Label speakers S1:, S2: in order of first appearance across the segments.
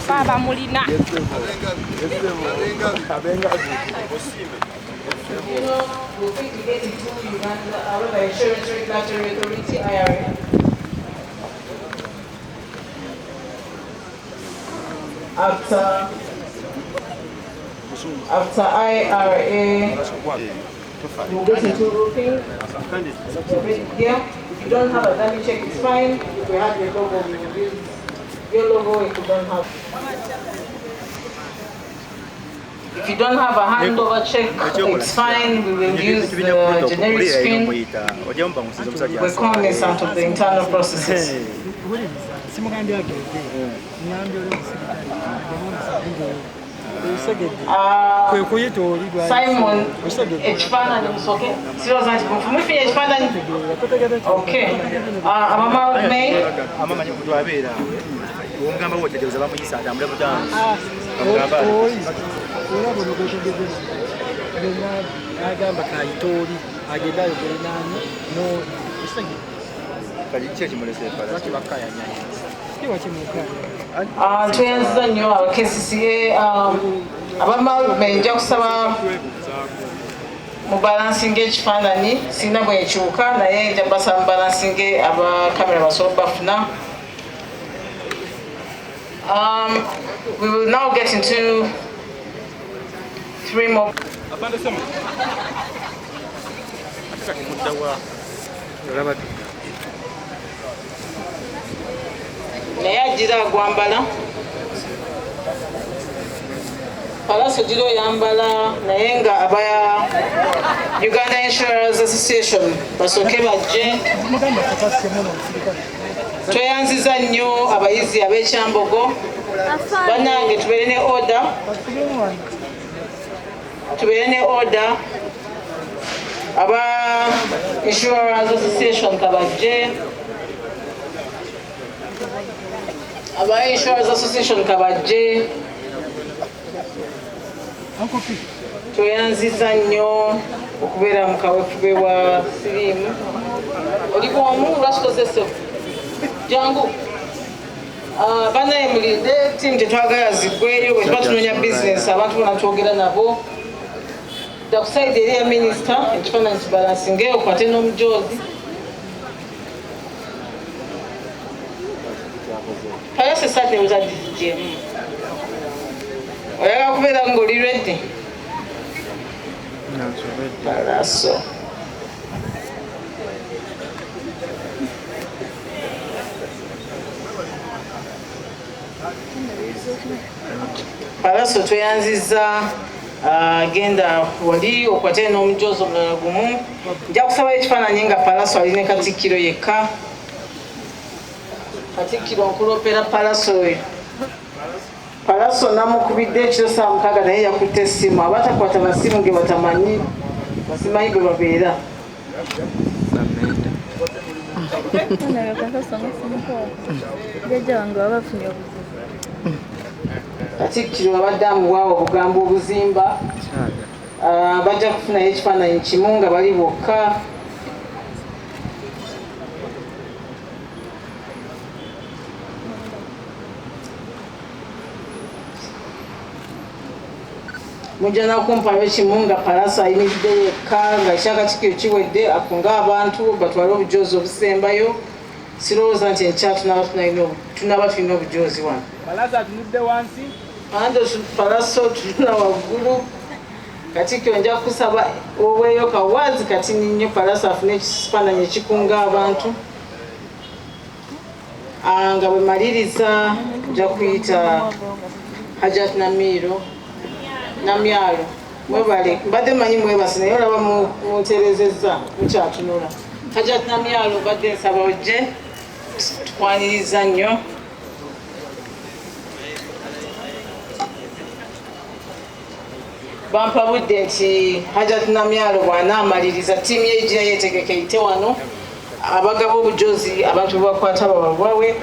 S1: Baba mulina. You know, we're going to get into Uganda, our Insurance Regulatory Authority, IRA. After IRA, we'll get into roofing. Here, if you don't have a dummy check, it's fine. If we have your logo, we will use your logo. If you don't have, a handover check, it's fine. We will use the generic screen. We're cognizant of the internal processes. Simon, ekifaananyi musoke sirowooza nti mufumufire ekifaananyi okay amama May
S2: amamanyi kutu abeera omugamba wotegeeza bamuyisa atambule butamu agamba kayitooli agenda ayogere nani no
S1: tuyanziza nnyo abakcca abamalume nja kusaba mubalansinga ekifaananyi sirina bwekyuka naye nja basaba mubalansinge abakamera basobola bafuna. We will now get into 3 more. naye agira agwambala Pallaso gira oyambala naye nga abaya Uganda Insurance Association basooke bajje. Tweyanziza nnyo abayizi ab'ekyambogo bannange tubeere ne order aba Insurance Association kabajje aba Insurance Association kabajje tweyanziza nnyo okubeera mu kaweefube wa siriimu oli bwomu lwakikozesewo jangu banaye mulinde tiimu tetwagala ziggweyo bwe tuba tunoonya bizinesi abantu bona twogera nabo dakusaidi eri ya minisita ekifaananyi kibalansinge okwate n'omujoozi Pallaso esaati ewuzadijje oyagala kubeera ng'oli ready Pallaso Pallaso tweyanziza agenda wali okwate n'omujoozi omulala gumu nja kusaba ekifaananyi nga Pallaso ali ne Katikkiro yekka. Katikkiro nkulopera Pallaso oyo Pallaso namukubidde ekiro saa 6 naye yakutte essimu abatakwata masimu ge batamanyi basimanyi gwe babeera Katikkiro abadde amuwaawo obugambo obuzimba bajja kufunayo ekifaananyi kimu nga bali bokka. Mujja nakumpayo kimu nga Pallaso ayimiridde yekka nga ekyakatikkiro kiwedde akunga abantu batwale obujoozi obusembayo. Sirowooza nti enkya tunaba tulina obujoozi wano. Pallaso tulina waggulu. Katikkiro nja kusaba oweeyo kawaazi kati nnyo Pallaso afune ekifaananyi ekikunga abantu. Nga bwe maliriza nja kuyita Hajat Namyalo mwebale mbadde manyi mwebasi naye olaba munterezezza mukyatunula. Hajat Namyalo badde nsaba ojje tukwaniriza nnyo. Bampa budde nti Hajat Namyalo bw'anaamaliriza ttiimu ye ejira yeetegekeite wano abagaba obujoozi abantu bebakwata babawawe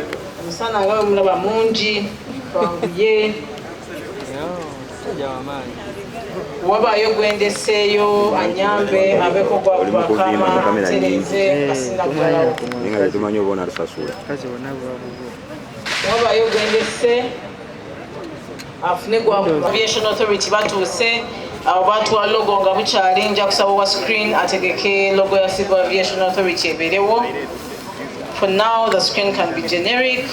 S1: Musana nga mulaba mungi twanguye wabayo gwendeseeyo anyambe abeko gwa bwakama tereze asinagalawo
S3: ninga tumanyi obona alusasula
S1: wabayo gwendese afune gwa aviation authority batuuse abo batwala logo nga bukyali nja kusaba wa screen ategeke logo ya civil aviation authority eberewo. For now the screen can be generic.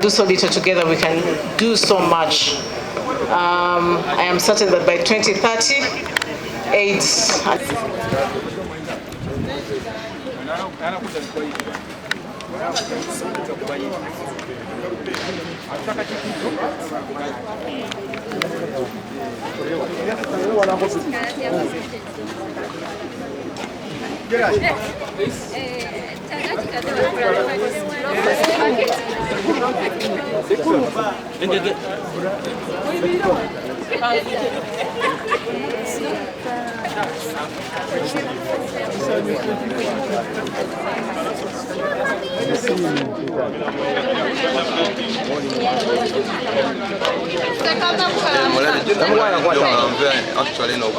S1: Do so little together, we can do so much. I am certain that by 2030, AIDS.
S4: Actually, no,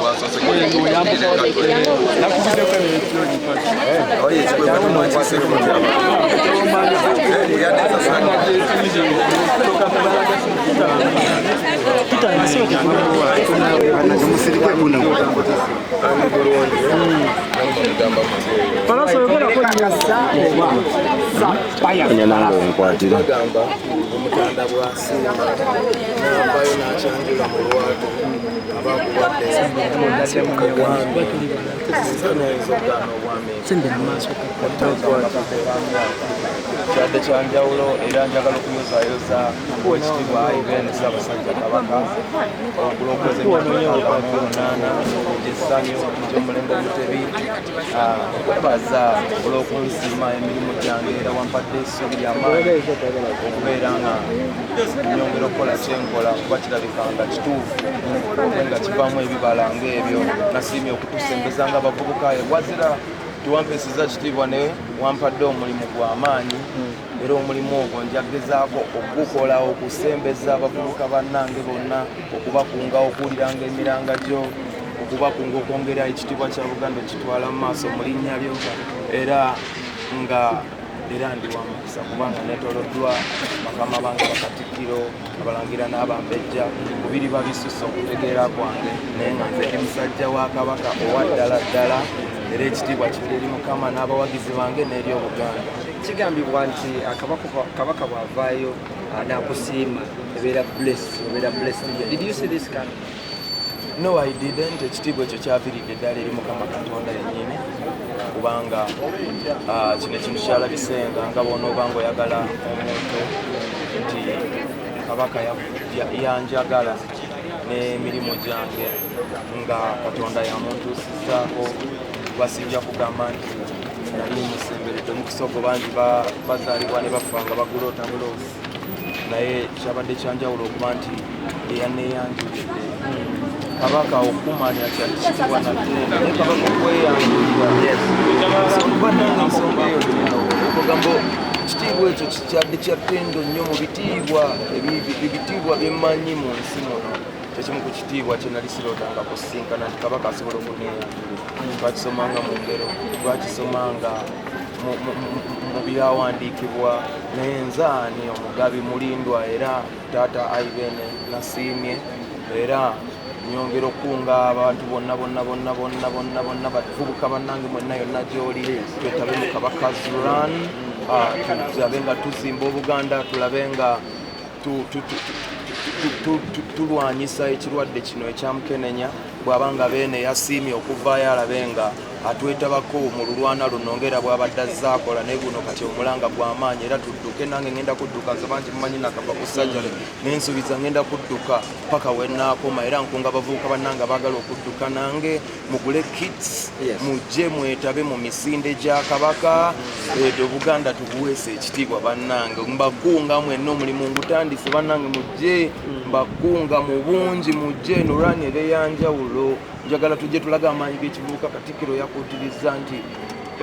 S5: Pallaso yogera ko nyasa oba paya
S3: nange nkwatira
S6: bagamba omutanda bw'asinga n'avayo n'akyanjula mu lwatu abakuwadde ayinza okugaana obwami kyadde kyanjawulo era njagala okuyozayoza ekitibwa Iben Ssaabasajja Kabaka okulookoza emyaka 8 ESANYU gy'omulembe Mutebi okwebaza olw'okunsiima emirimu gyange era wampadde essuubi ly'amaanyi okubeera nga nyongera okukola kyenkola kuba kirabika nga kituufu nga kivaamu ebibala ng'ebyo nasiimye okutusembeza nga abavubuka wazira tiwampeeseza kitiibwa ne wampadde omulimu gw'amaanyi era omulimu ogwo njagezaako okugukola okusembeza abavubuka bannange bonna okubakunga okuwuliranga emiranga gyo okubakunga okwongera ekitiibwa kya Buganda okitwala mu maaso mu linnya lyo era ndi wa mukisa kubanga neetooloddwa bakama bange Katikkiro abalangira n'abambejja mubiri babisusa okutegeera kwange naye nga nze ndi musajja wa Kabaka owa ddala ddala era ekitiibwa kiri eri Mukama n'abawagizi bange n'eri Obuganda.
S5: kigambibwa nti Kabaka bw'avaayo n'akusiima ebeera blessed. Did you see this kind?
S6: No, I didn't. Ekitiibwa ekyo kyaviiridde ddala eri Mukama Katonda yennyini kubanga kino ekintu kyalabisenga nga bw'onooba ng'oyagala omuntu nti Kabaka yanjagala n'emirimu gyange nga Katonda yamuntuusizzaako basijja kugamba nti nali musemberedde omukisogo bangi bazaalibwa ne bafa nga bagulota buloozi naye kyabadde kyanjawulo okuba nti eyaneeyanjulidde Kabaka okumanya kyakitibwa nate naye Kabaka okweyanjulira okuba nange ensonga eyo okugamba ekitiibwa ekyo kyadde kyattendo nnyo mu bitiibwa byemmanyi mu nsi muno kyekimu ku kitiibwa kye nali sirootanga kusinkana nti Kabaka asobola okuneeyanjulira twakisomanga mu ngero twakisomanga mu byawandiikibwa naye nzaani omugabi mulindwa era taata Iben nasiimye era nyongera okunga abantu bonna bavubuka bannange mwenna yonna gy'oli twetabe mu Kabaka's Run tulabe nga tuzimba Obuganda tulabe nga tulwanyisa ekirwadde kino ekyamukenenya bw'abanga beene yasiimye okuvaayo alabe nga atwetabako mu lulwana luno ngera bw'abadde azaakola naye guno kati omulanga gw'amaanyi era tudduke nange ngenda kudduka nze bangi mumanyi nakava ku ssajjale nensuubiza ngenda kudduka paka wennaakoma era nkunga abavubuka bannange abaagala okudduka nange mugule kits mujje mwetabe mu misinde gya Kabaka Obuganda tubuweesa ekitiibwa bannange mbakunga mwenna omulimu ngutandise bannange mujje mbakunga mu bungi mujje nolwani ebeyanjawulo njagala tujje tulaga amaanyi g'ekivubuka Katikkiro yakuutiriza nti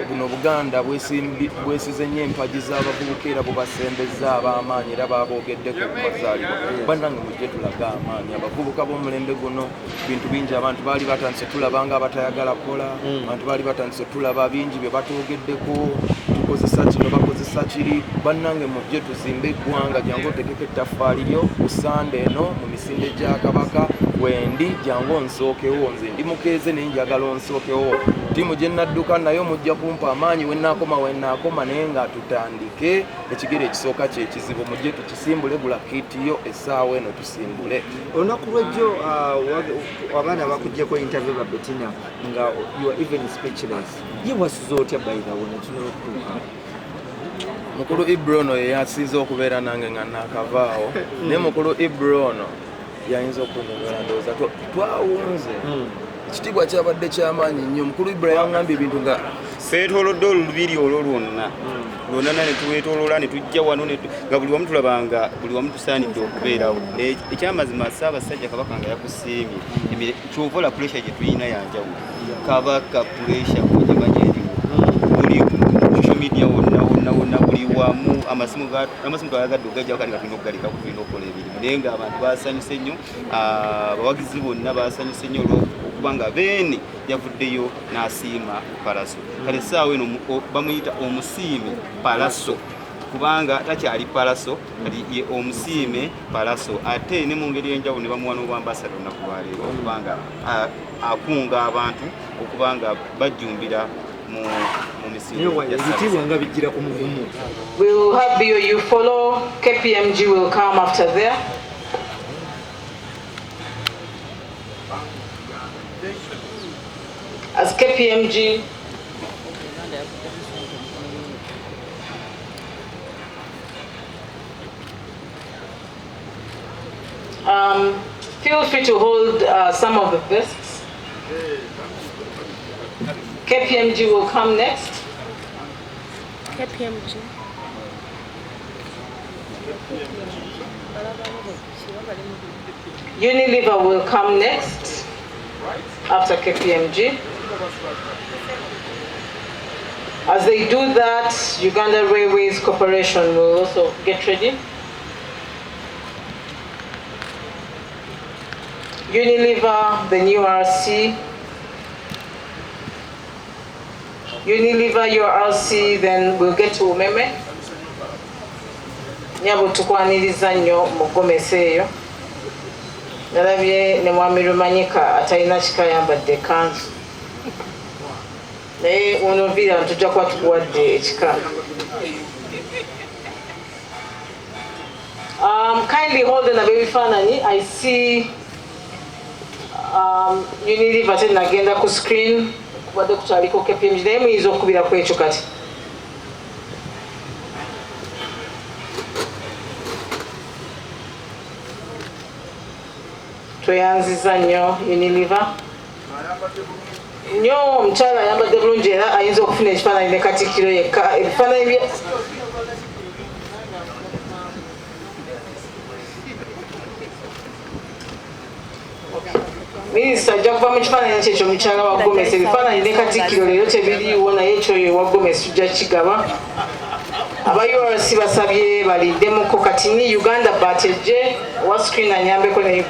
S6: buno Buganda bwesize nnyo empagi z'abavubuka era bubasembeza ab'amaanyi era baboogeddeko kubazaalibwa bannange mujje tulaga amaanyi abavubuka b'omulembe guno bintu bingi abantu baali batandise tulaba nga abatayagala kukola abantu baali batandise tulaba bingi bye batoogeddeko tukozesa kino bakozesa kiri bannange mujje tuzimbe eggwanga jangu otegeka ettaffaali lyo ku Sande eno mu misinde gya Kabaka wendi jangu onsookewo nze ndi mukeeze naye njagala onsookewo ttiimu gye nnadduka nayo mujja kumpa amaanyi wennaakoma naye nga tutandike ekigere ekisooka kyekizibu mujje tukisimbule gula kiitiyo essaawa eno tusimbule
S5: olunaku lwejjo abaana bakuggyeko interview ba Bettina nga you are even speechless ye wasiza otya bayirawo nekinala okutuuka
S6: mukulu Ibrono ye yasinze okubeera nange nga naakavaawo naye mukulu Ibrono yayinza okunyonyola ndowooza twawunze ekitiibwa kyabadde kyamaanyi nnyo mukulu Ibrahim yaŋŋambye ebintu nga
S7: twetolodde olubiri olwo lwonna ne tuwetoloola ne tujja wano nga buli wamu tulabanga buli wamu tusaanidde okubeerawo ekyamazima Ssaabasajja Kabaka nga yakusiimye kyovola puresha gye tulina yanjawulo Kabaka puresha kugimanyi eriwo buli social media wonna buli wamu amasimu galagadde ogajjawo kali nga tulina okugalekako tulina okukola ebirimu naye nga abantu basanyuse nnyo abawagizi bonna basanyuse nnyo olwokubanga beene yavuddeyo n'asiima Pallaso kale essaawa eno bamuyita omusiime Pallaso kubanga takyali Pallaso kati ye omusiime Pallaso ate ne mu ngeri y'enjawulo ne bamuwa n'obwa Amassador olunaku lwaleero okubanga akunga abantu okubanga bajjumbira mu misingo
S5: ebitiibwa nga bijjira ku mugumu.
S1: We'll have BOU follow. KPMG will come after there. As KPMG feel free to hold some of the desks. KPMG will come next.
S8: KPMG.
S1: Unilever will come next after KPMG. As they do that, Uganda Railways Corporation will also get ready. Unilever, the new RC. Unilever, your RC, then we'll get to Umeme. Nyabo tukwaniriza nnyo mugomese eyo. Nalabye ne mwami Rumanyika atalina kikayambadde kanzu. Naye onovira tujja kuba tukuwadde ekika. Kindly hold on a baby fanani. I see Unilever tenagenda ku screen kubadde kutaliko KPMG naye muyinza okukubira ku ekyo kati. Tweyanziza nnyo Unilever. Nnyo omukyala ayambadde bulungi era ayinza okufuna ekifaananyi ne Katikkiro yekka. Ebifaananyi bye Minisita ajja kuva mu kifaananyi kyekyo mukyala wa Gomesi. Ebifaananyi ne Katikkiro leero tebiriiwo naye ekyoyo wa Gomesi tujja kigaba. Aba URC basabye baliddemuko kati ni Uganda batejje wa screen anyambeko ne Uganda.